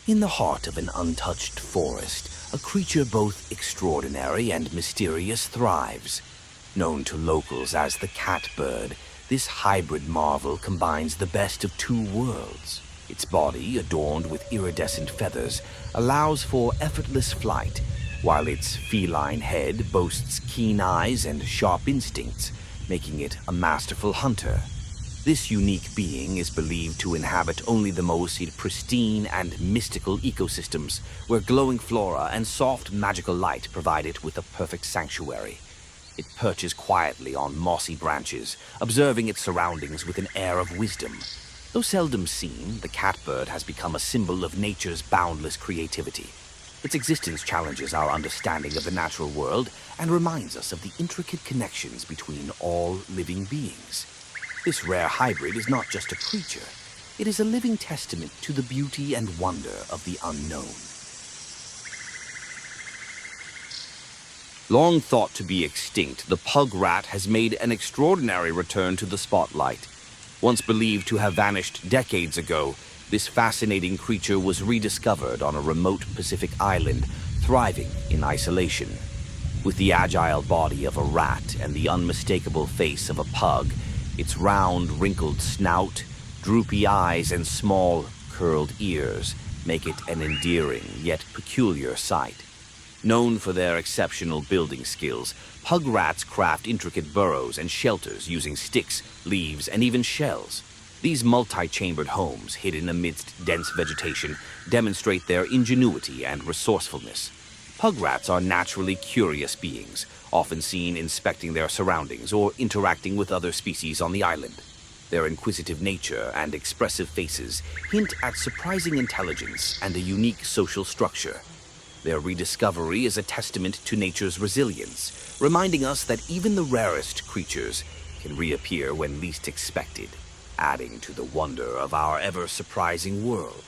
In the heart of an untouched forest, a creature both extraordinary and mysterious thrives. Known to locals as the catbird, this hybrid marvel combines the best of two worlds. Its body, adorned with iridescent feathers, allows for effortless flight, while its feline head boasts keen eyes and sharp instincts, making it a masterful hunter. This unique being is believed to inhabit only the most pristine and mystical ecosystems, where glowing flora and soft magical light provide it with a perfect sanctuary. It perches quietly on mossy branches, observing its surroundings with an air of wisdom. Though seldom seen, the catbird has become a symbol of nature's boundless creativity. Its existence challenges our understanding of the natural world and reminds us of the intricate connections between all living beings. This rare hybrid is not just a creature, it is a living testament to the beauty and wonder of the unknown. Long thought to be extinct, the pug rat has made an extraordinary return to the spotlight. Once believed to have vanished decades ago, this fascinating creature was rediscovered on a remote Pacific island, thriving in isolation. With the agile body of a rat and the unmistakable face of a pug, its round, wrinkled snout, droopy eyes, and small, curled ears make it an endearing yet peculiar sight. Known for their exceptional building skills, pug rats craft intricate burrows and shelters using sticks, leaves, and even shells. These multi-chambered homes, hidden amidst dense vegetation, demonstrate their ingenuity and resourcefulness. Pug rats are naturally curious beings, often seen inspecting their surroundings or interacting with other species on the island. Their inquisitive nature and expressive faces hint at surprising intelligence and a unique social structure. Their rediscovery is a testament to nature's resilience, reminding us that even the rarest creatures can reappear when least expected, adding to the wonder of our ever-surprising world.